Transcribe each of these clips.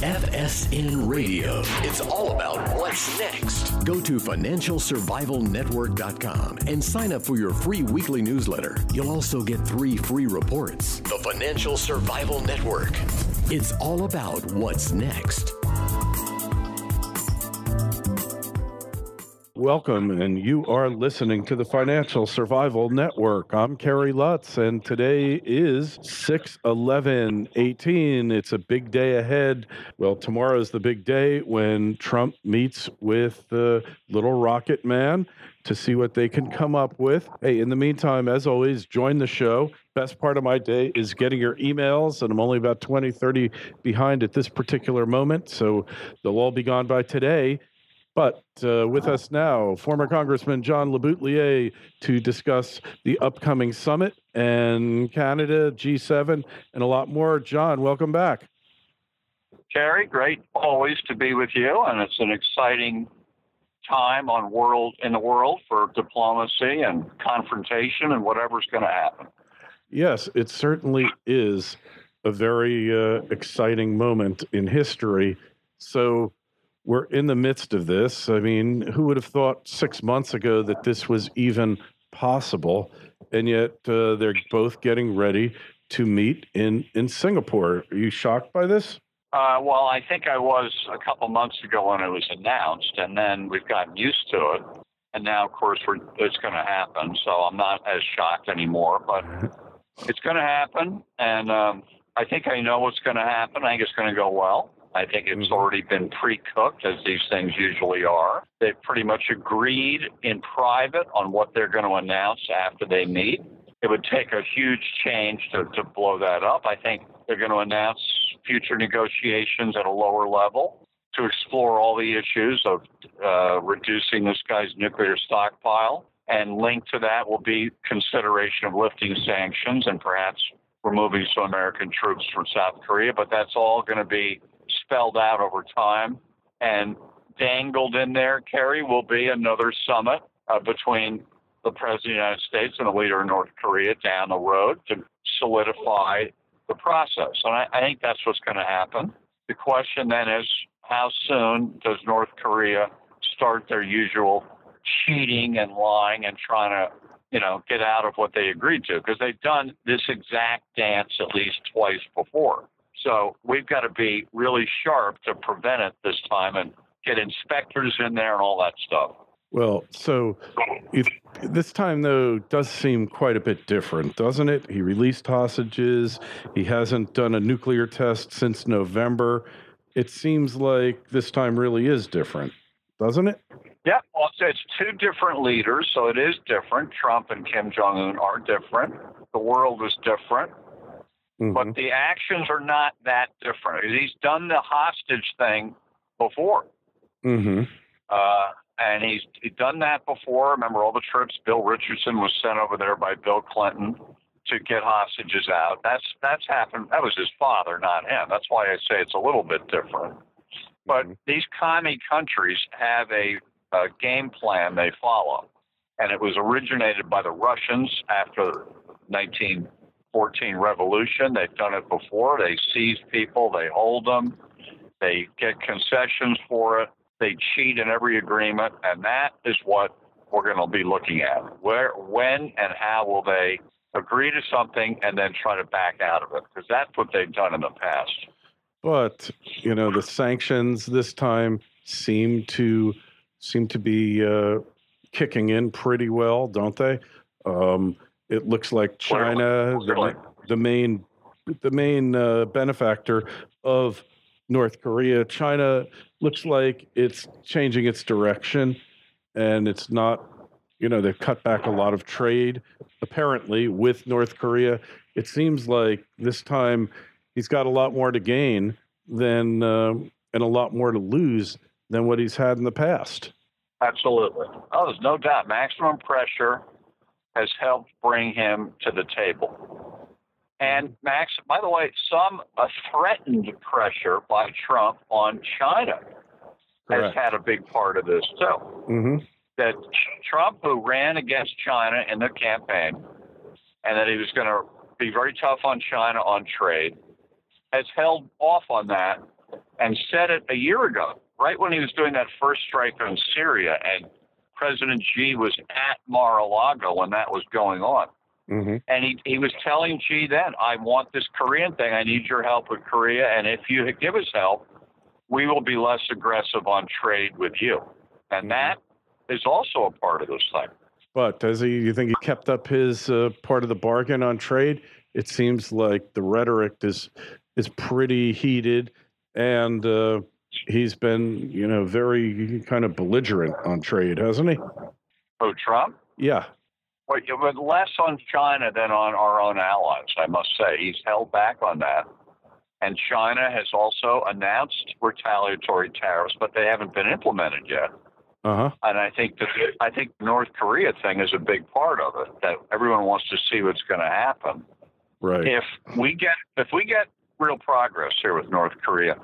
FSN Radio. It's all about what's next. Go to financialsurvivalnetwork.com and sign up for your free weekly newsletter. You'll also get 3 free reports. The Financial Survival Network. It's all about what's next. Welcome, and you are listening to the Financial Survival Network. I'm Kerry Lutz, and today is 6/11/18. It's a big day ahead. Well, tomorrow's the big day when Trump meets with the little rocket man to see what they can come up with. Hey, in the meantime, as always, join the show. Best part of my day is getting your emails, and I'm only about 20, 30 behind at this particular moment, so they'll all be gone by today. But with us now, former Congressman John Leboutillier to discuss the upcoming summit and Canada, G7, and a lot more. John, welcome back. Kerry, great always to be with you, and it's an exciting time in the world for diplomacy and confrontation and whatever's going to happen. Yes, it certainly is a very exciting moment in history. So we're in the midst of this. I mean, who would have thought 6 months ago that this was even possible? And yet they're both getting ready to meet in Singapore. Are you shocked by this? Well, I think I was a couple months ago when it was announced, and then we've gotten used to it. And now, of course, it's going to happen. So I'm not as shocked anymore, but it's going to happen. And I think I know what's going to happen. I think it's going to go well. I think it's already been pre-cooked, as these things usually are. They've pretty much agreed in private on what they're going to announce after they meet. It would take a huge change to blow that up. I think they're going to announce future negotiations at a lower level to explore all the issues of reducing this guy's nuclear stockpile. And linked to that will be consideration of lifting sanctions and perhaps removing some American troops from South Korea. But that's all going to be spelled out over time, and dangled in there, Kerry, will be another summit between the President of the United States and the leader of North Korea down the road to solidify the process. And I think that's what's going to happen. The question then is, how soon does North Korea start their usual cheating and lying and trying to, get out of what they agreed to? Because they've done this exact dance at least twice before. So we've got to be really sharp to prevent it this time and get inspectors in there and all that stuff. Well, so this time, though, does seem quite a bit different, doesn't it? He released hostages. He hasn't done a nuclear test since November. It seems like this time really is different, doesn't it? Yeah, well, it's two different leaders, so it is different. Trump and Kim Jong-un are different. The world is different. But the actions are not that different. He's done the hostage thing before. And he's done that before. Remember all the trips Bill Richardson was sent over there by Bill Clinton to get hostages out. That's happened. That was his father, not him. That's why I say it's a little bit different. But these commie countries have a game plan they follow. And it was originated by the Russians after 1914 revolution. They've done it before. They seize people, they hold them, they get concessions for it, they cheat in every agreement, and that is what we're going to be looking at. Where, when, and how will they agree to something and then try to back out of it? Because that's what they've done in the past. But the sanctions this time seem to be kicking in pretty well, don't they? It looks like China, the main benefactor of North Korea. China looks like it's changing its direction, and it's not, they've cut back a lot of trade, apparently, with North Korea. It seems like this time he's got a lot more to gain and a lot more to lose than what he's had in the past. Absolutely. Oh, there's no doubt. Maximum pressure has helped bring him to the table. And Max, by the way, some threatened pressure by Trump on China has had a big part of this too. That Trump, who ran against China in the campaign, and that he was going to be very tough on China on trade, has held off on that and said it a year ago, right when he was doing that first strike on Syria, and President Xi was at Mar-a-Lago when that was going on. Mm-hmm. And he was telling Xi then, I want this Korean thing. I need your help with Korea. And if you give us help, we will be less aggressive on trade with you. And that is also a part of this thing. But you think he kept up his part of the bargain on trade? It seems like the rhetoric is pretty heated, and he's been, very kind of belligerent on trade, hasn't he? Oh, Trump? Yeah. But less on China than on our own allies, I must say. He's held back on that. And China has also announced retaliatory tariffs, but they haven't been implemented yet. Uh-huh. And I think the North Korea thing is a big part of it, that everyone wants to see what's going to happen. Right. If we get real progress here with North Korea,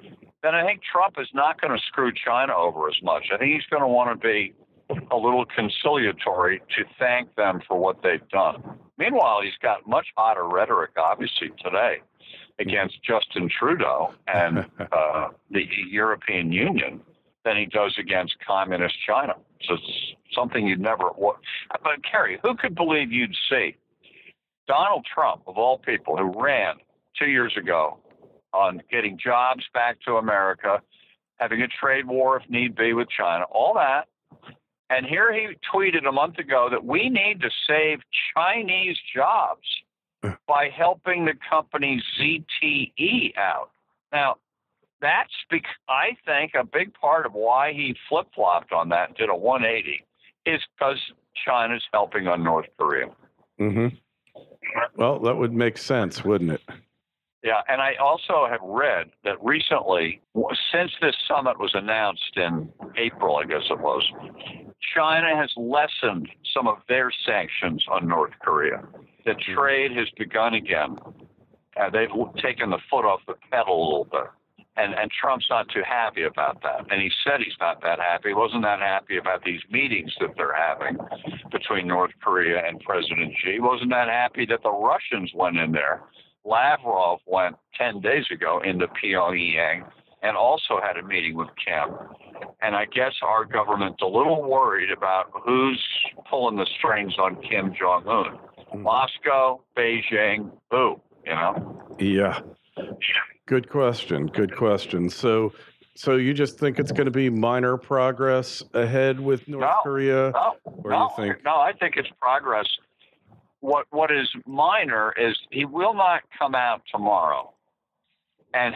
then I think Trump is not going to screw China over as much. I think he's going to want to be a little conciliatory to thank them for what they've done. Meanwhile, he's got much hotter rhetoric, obviously, today against Justin Trudeau and the European Union than he does against communist China. So it's something you'd never. But Kerry, who could believe you'd see Donald Trump, of all people, who ran 2 years ago on getting jobs back to America, having a trade war if need be with China, all that. And here he tweeted a month ago that we need to save Chinese jobs by helping the company ZTE out. Now, that's, I think, a big part of why he flip-flopped on that and did a 180 is because China's helping on North Korea. Mm-hmm. Well, that would make sense, wouldn't it? Yeah, and I also have read that recently, since this summit was announced in April, I guess it was, China has lessened some of their sanctions on North Korea. The trade has begun again. They've taken the foot off the pedal a little bit. And Trump's not too happy about that. And he said he's not that happy. He wasn't that happy about these meetings that they're having between North Korea and President Xi. He wasn't that happy that the Russians went in there. Lavrov went 10 days ago into Pyongyang and also had a meeting with Kim. And I guess our government's a little worried about who's pulling the strings on Kim Jong-un. Moscow, Beijing, who, Yeah. Good question. So you just think it's going to be minor progress ahead with North Korea? No, I think it's progress. What is minor is he will not come out tomorrow and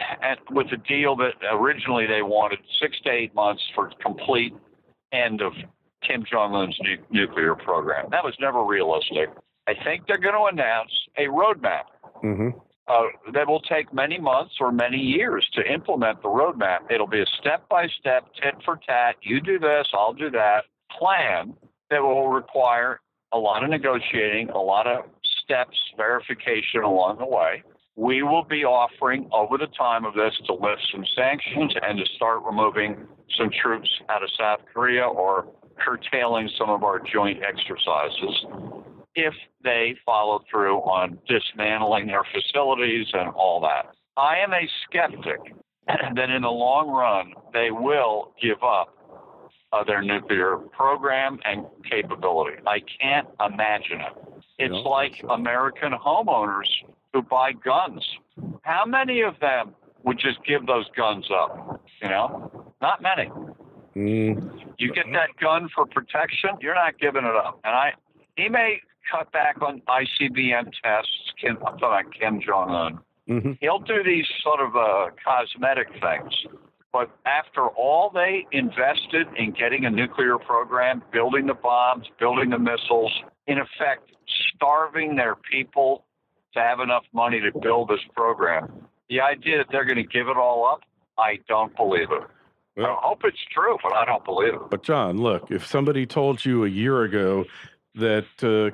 with the deal that originally they wanted 6 to 8 months for complete end of Kim Jong-un's nuclear program. That was never realistic. I think they're going to announce a roadmap. Mm-hmm. That will take many months or many years to implement the roadmap. It'll be a step-by-step, tit-for-tat, you do this, I'll do that, plan that will require a lot of negotiating, a lot of steps, verification along the way. We will be offering over the time of this to lift some sanctions and to start removing some troops out of South Korea or curtailing some of our joint exercises if they follow through on dismantling their facilities and all that. I am a skeptic that in the long run, they will give up their nuclear program and capability. I can't imagine it. It's like American homeowners who buy guns. How many of them would just give those guns up? Not many. You get that gun for protection, you're not giving it up. And he may cut back on ICBM tests. I'm talking about Kim Jong-un. Mm-hmm. He'll do these sort of cosmetic things. But after all they invested in getting a nuclear program, building the bombs, building the missiles, in effect starving their people to have enough money to build this program, the idea that they're going to give it all up, I don't believe it. Well, I hope it's true, but I don't believe it. But John, look, if somebody told you a year ago that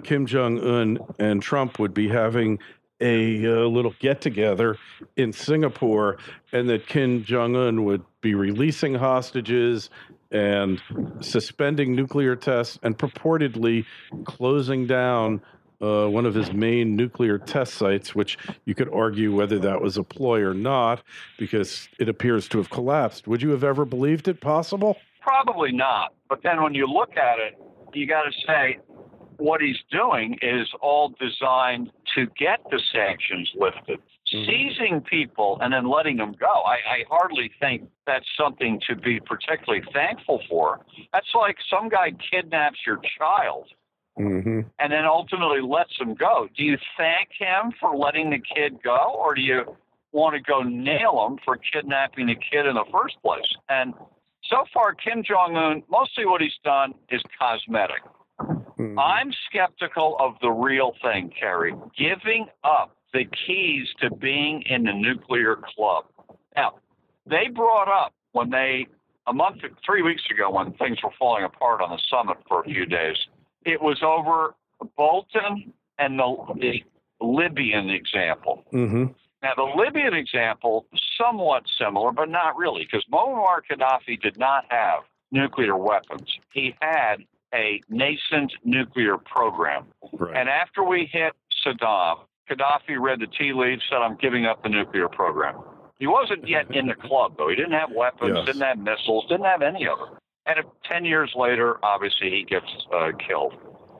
Kim Jong-un and Trump would be having a little get-together in Singapore and that Kim Jong-un would be releasing hostages and suspending nuclear tests and purportedly closing down one of his main nuclear test sites, which you could argue whether that was a ploy or not, because it appears to have collapsed. Would you have ever believed it possible? Probably not. But then when you look at it, you got to say what he's doing is all designed to get the sanctions lifted. Seizing people and then letting them go, I hardly think that's something to be particularly thankful for. That's like some guy kidnaps your child and then ultimately lets him go. Do you thank him for letting the kid go, or do you want to go nail him for kidnapping the kid in the first place? And so far, Kim Jong-un, mostly what he's done is cosmetic. I'm skeptical of the real thing, Kerry, giving up the keys to being in the nuclear club. Now, they brought up when 3 weeks ago, when things were falling apart on the summit for a few days, it was over Bolton and the Libyan example. Now, the Libyan example, somewhat similar, but not really, because Muammar Gaddafi did not have nuclear weapons. He had a nascent nuclear program. Right. And after we hit Saddam, Gaddafi read the tea leaves, said, I'm giving up the nuclear program. He wasn't yet in the club, though. He didn't have weapons, didn't have missiles, didn't have any of it. And 10 years later, obviously, he gets killed.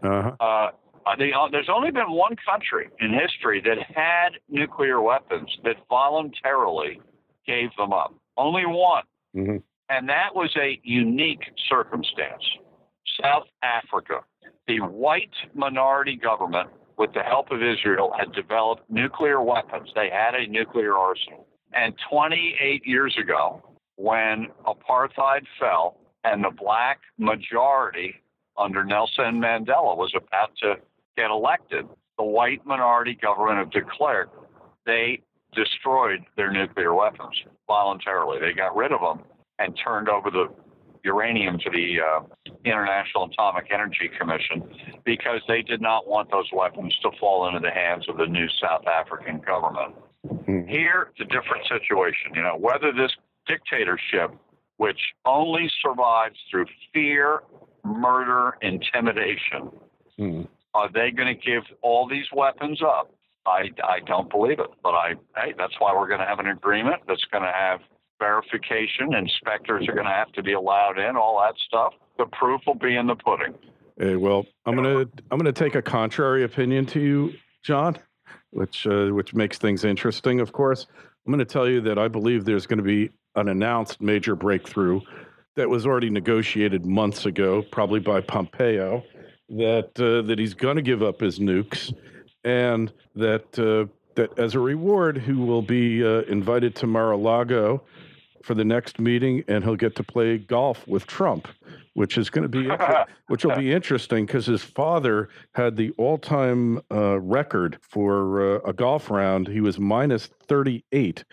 There's only been one country in history that had nuclear weapons that voluntarily gave them up. Only one. And that was a unique circumstance. South Africa. The white minority government, with the help of Israel, had developed nuclear weapons. They had a nuclear arsenal. And 28 years ago, when apartheid fell and the black majority under Nelson Mandela was about to get elected, the white minority government have declared they destroyed their nuclear weapons voluntarily. They got rid of them and turned over the uranium to the International Atomic Energy Commission because they did not want those weapons to fall into the hands of the new South African government. Here, it's a different situation. Whether this dictatorship, which only survives through fear, murder, intimidation, are they going to give all these weapons up? I don't believe it. But that's why we're going to have an agreement that's going to have verification. Inspectors are going to have to be allowed in, all that stuff. The proof will be in the pudding. Well, I'm gonna take a contrary opinion to you, John, which makes things interesting. Of course, I'm going to tell you that I believe there's going to be an announced major breakthrough that was already negotiated months ago, probably by Pompeo, that he's going to give up his nukes, and that as a reward, he will be invited to Mar-a-Lago for the next meeting, and he'll get to play golf with Trump, which is going to be which will be interesting because his father had the all-time record for a golf round. He was minus 38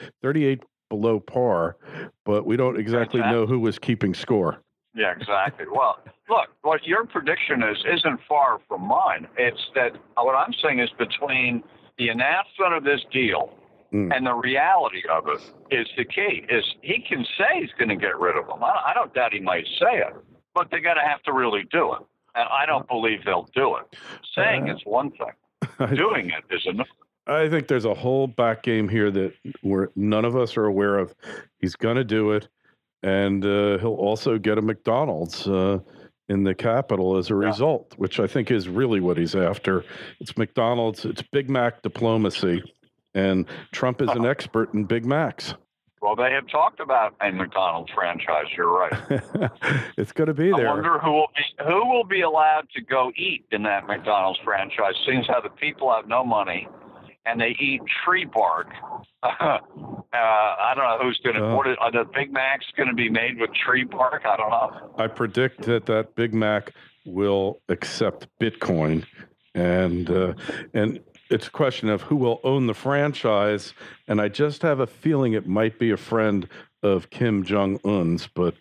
below par, but we don't exactly know who was keeping score. Yeah, exactly. Well, look, what your prediction isn't far from mine. It's that what I'm saying is between the announcement of this deal and the reality of it is the key. Is he can say he's going to get rid of them. I don't doubt he might say it, but they're going to have to really do it. And I don't believe they'll do it. Saying it's one thing. Doing it is another. I think there's a whole back game here that none of us are aware of. He's going to do it, and he'll also get a McDonald's in the capital as a result, which I think is really what he's after. It's McDonald's. It's Big Mac diplomacy. And Trump is an expert in Big Macs. Well, they have talked about a McDonald's franchise. You're right. It's going to be there. I wonder who will be allowed to go eat in that McDonald's franchise, seeing how the people have no money and they eat tree bark. I don't know who's going to. Are the Big Macs going to be made with tree bark? I don't know. I predict that Big Mac will accept Bitcoin, and it's a question of who will own the franchise, and I just have a feeling it might be a friend of Kim Jong-un's, but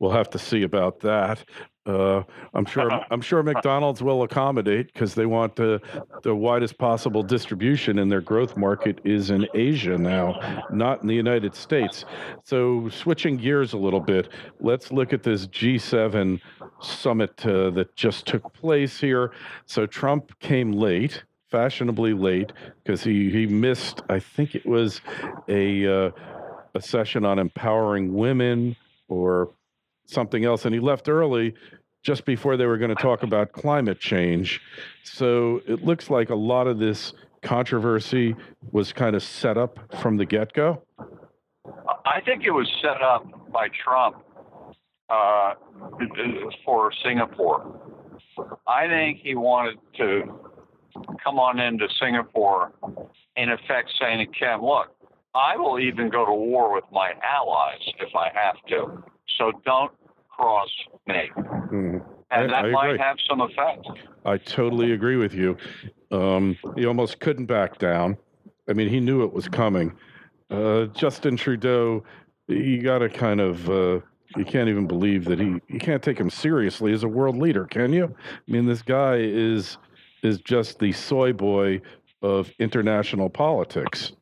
we'll have to see about that. I'm sure McDonald's will accommodate because they want the widest possible distribution, and their growth market is in Asia now, not in the United States. So switching gears a little bit, let's look at this G7 summit that just took place here. So Trump came late. fashionably late because he missed, I think it was a session on empowering women or something else, and he left early just before they were going to talk about climate change. So it looks like a lot of this controversy was kind of set up from the get-go. I think it was set up by Trump for Singapore. I think he wanted to come on into Singapore, in effect saying to Kim, look, I will even go to war with my allies if I have to. So don't cross me. Mm-hmm. And that might have some effect. I totally agree with you. He almost couldn't back down. I mean, he knew it was coming. Justin Trudeau, you got to kind of, you can't even believe that you can't take him seriously as a world leader, can you? I mean, this guy is just the soy boy of international politics.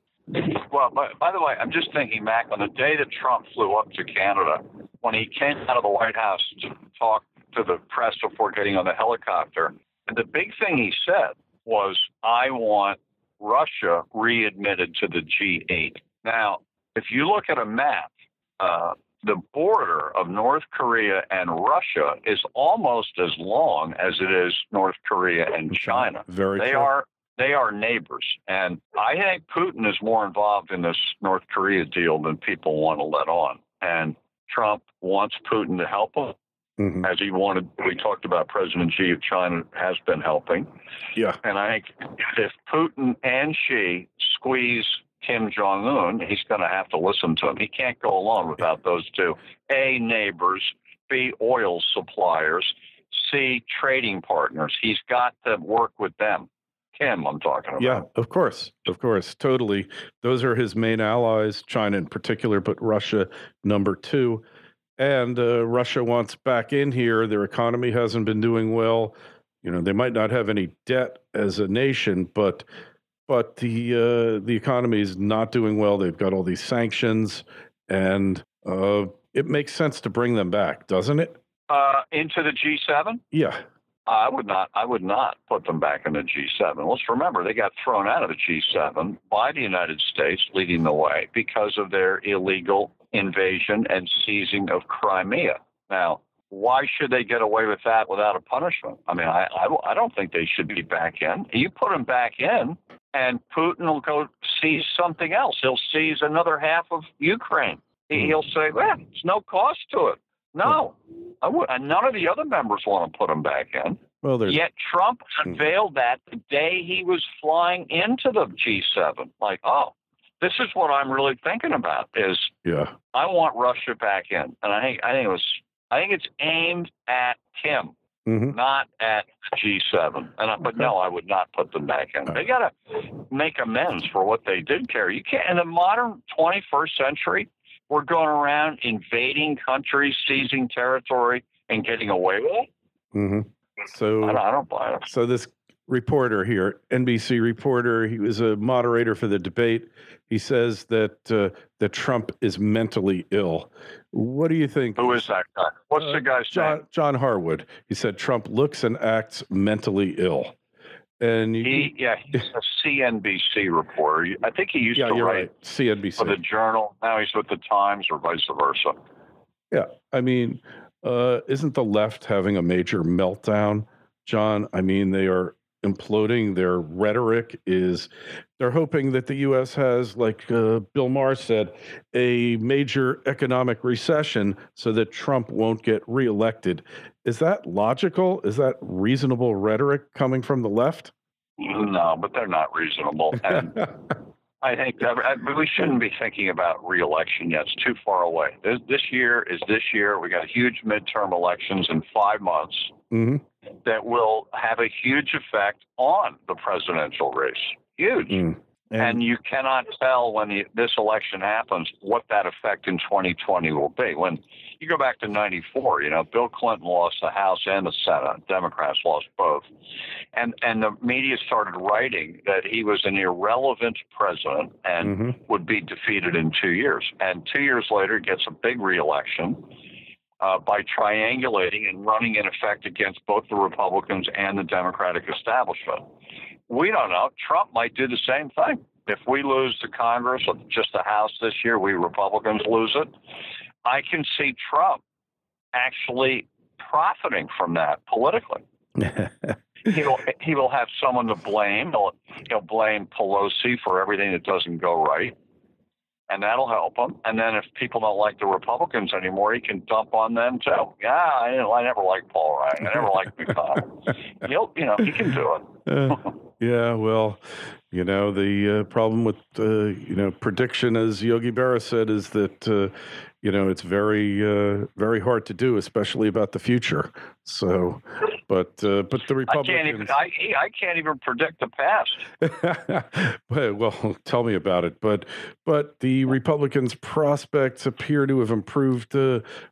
Well, by the way, I'm just thinking back on the day that Trump flew up to Canada, when he came out of the White House to talk to the press before getting on the helicopter, and the big thing he said was, I want Russia readmitted to the G8. Now, if you look at a map, the border of North Korea and Russia is almost as long as it is North Korea and China. Very true. They are neighbors. And I think Putin is more involved in this North Korea deal than people want to let on. And Trump wants Putin to help him, as he wanted. We talked about President Xi of China has been helping. Yeah. And I think if Putin and Xi squeeze Kim Jong-un, he's going to have to listen to him. He can't go along without those two. A, neighbors. B, oil suppliers. C, trading partners. He's got to work with them. Kim, I'm talking about. Yeah, of course, totally. Those are his main allies, China in particular, but Russia number two. And Russia wants back in here. Their economy hasn't been doing well. You know, they might not have any debt as a nation, but the economy is not doing well. They've got all these sanctions, and it makes sense to bring them back, doesn't it? Into the G7? Yeah. I would not put them back in the G7. Let's remember, they got thrown out of the G7 by the United States, leading the way, because of their illegal invasion and seizing of Crimea. Now, why should they get away with that without a punishment? I mean, I don't think they should be back in. You put them back in, and Putin will go seize something else. He'll seize another half of Ukraine. He'll say, well, there's no cost to it. No, and none of the other members want to put him back in. Well, yet Trump unveiled that the day he was flying into the G7. Like, oh, this is what I'm really thinking about. Is I want Russia back in, and I think it's aimed at Kim, not at G7. But no, I would not put them back in. They got to make amends for what they did, Kerry. You can't in the modern 21st century. We're going around invading countries, seizing territory, and getting away with it? So I don't buy it. So this reporter here, NBC reporter, he was a moderator for the debate. He says that Trump is mentally ill. What do you think? Who is that guy? What's the guy's name? John Harwood. He said Trump looks and acts mentally ill. And he's a CNBC reporter. I think he used to write CNBC for the Journal. Now he's with the Times, or vice versa. Yeah, I mean, isn't the left having a major meltdown, John? I mean, they are imploding. Their rhetoric is, they're hoping that the U.S. has, like Bill Maher said, a major economic recession so that Trump won't get reelected. Is that logical? Is that reasonable rhetoric coming from the left? No, but they're not reasonable. And I think that we shouldn't be thinking about reelection yet. It's too far away. This year is this year. We got huge midterm elections in 5 months that will have a huge effect on the presidential race. Huge. And you cannot tell when this election happens what that effect in 2020 will be. When you go back to 94, Bill Clinton lost the House and the Senate. Democrats lost both. And the media started writing that he was an irrelevant president and would be defeated in 2 years. And 2 years later, gets a big reelection by triangulating and running in effect against both the Republicans and the Democratic establishment. we don't know. Trump might do the same thing. If we lose the Congress or just the House this year, we Republicans lose it. I can see Trump actually profiting from that politically. He will have someone to blame. He'll blame Pelosi for everything that doesn't go right, and that'll help him. And then if people don't like the Republicans anymore, he can dump on them too. Yeah, I never liked Paul Ryan. I never liked McDonald. He can do it. Yeah, well, the problem with prediction, as Yogi Berra said, is that it's very very hard to do, especially about the future. So, but the Republicans, I can't even predict the past. Well, tell me about it. But the Republicans' prospects appear to have improved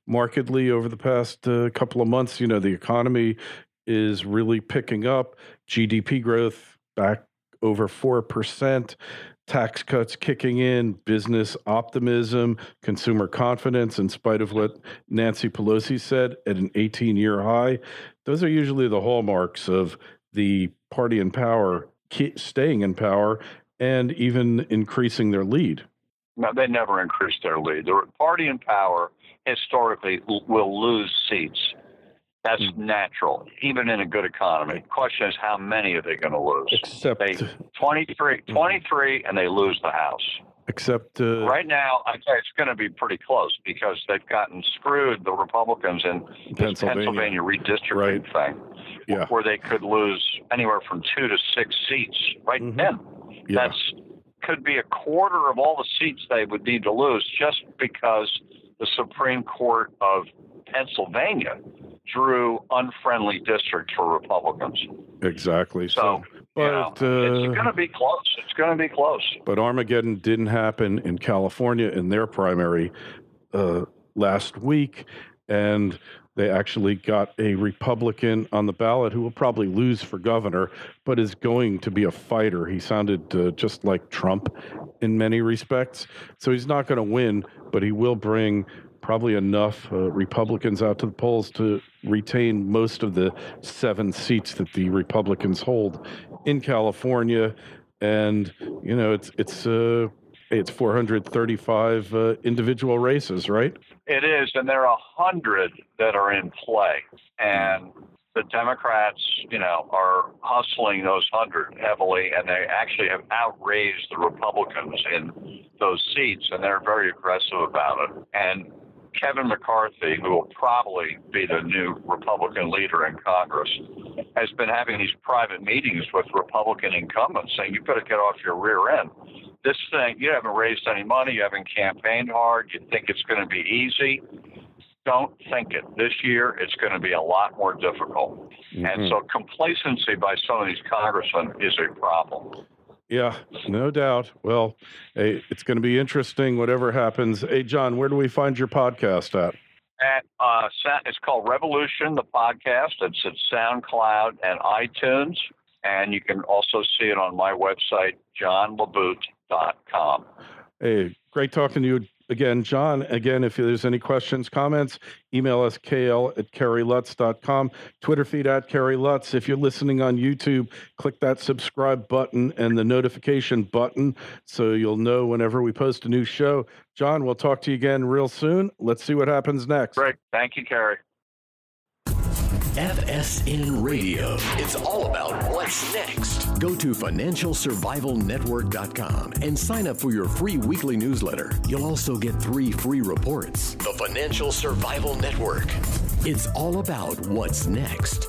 markedly over the past couple of months. The economy is really picking up. GDP growth back over 4%. Tax cuts kicking in, business optimism, consumer confidence, in spite of what Nancy Pelosi said, at an 18-year high. Those are usually the hallmarks of the party in power staying in power and even increasing their lead. No, they never increased their lead. The party in power historically will lose seats. That's natural, even in a good economy. The question is, how many are they going to lose? Except 23, and they lose the House. Except right now, I tell you, it's going to be pretty close because they've gotten screwed, the Republicans, in this Pennsylvania redistricting thing, where they could lose anywhere from 2 to 6 seats right then. Yeah. That's could be a quarter of all the seats they would need to lose just because the Supreme Court of Pennsylvania drew unfriendly districts for Republicans. Exactly. So it's going to be close. It's going to be close. But Armageddon didn't happen in California in their primary last week, and they actually got a Republican on the ballot who will probably lose for governor, but is going to be a fighter. He sounded just like Trump in many respects. So he's not going to win, but he will bring probably enough Republicans out to the polls to retain most of the 7 seats that the Republicans hold in California. And, it's 435 individual races, right? It is, and there are 100 that are in play. And the Democrats, are hustling those 100 heavily, and they actually have outraised the Republicans in those seats, and they're very aggressive about it. And Kevin McCarthy, who will probably be the new Republican leader in Congress, has been having these private meetings with Republican incumbents saying, you better get off your rear end. This thing, you haven't raised any money, you haven't campaigned hard, you think it's going to be easy. Don't think it. This year, it's going to be a lot more difficult. Mm-hmm. And so complacency by some of these congressmen is a problem. Yeah, no doubt. Well, hey, it's going to be interesting, whatever happens. Hey, John, where do we find your podcast at? It's called Revolution, the podcast. It's at SoundCloud and iTunes. And you can also see it on my website, johnlebout.com. Hey, great talking to you again, John. Again, if there's any questions, comments, email us kl@kerrylutz.com, Twitter feed @KerryLutz. If you're listening on YouTube, click that subscribe button and the notification button so you'll know whenever we post a new show. John, we'll talk to you again real soon. Let's see what happens next. Great. Thank you, Kerry. FSN Radio. It's all about what's next. Go to financialsurvivalnetwork.com and sign up for your free weekly newsletter. You'll also get 3 free reports. The Financial Survival Network. It's all about what's next.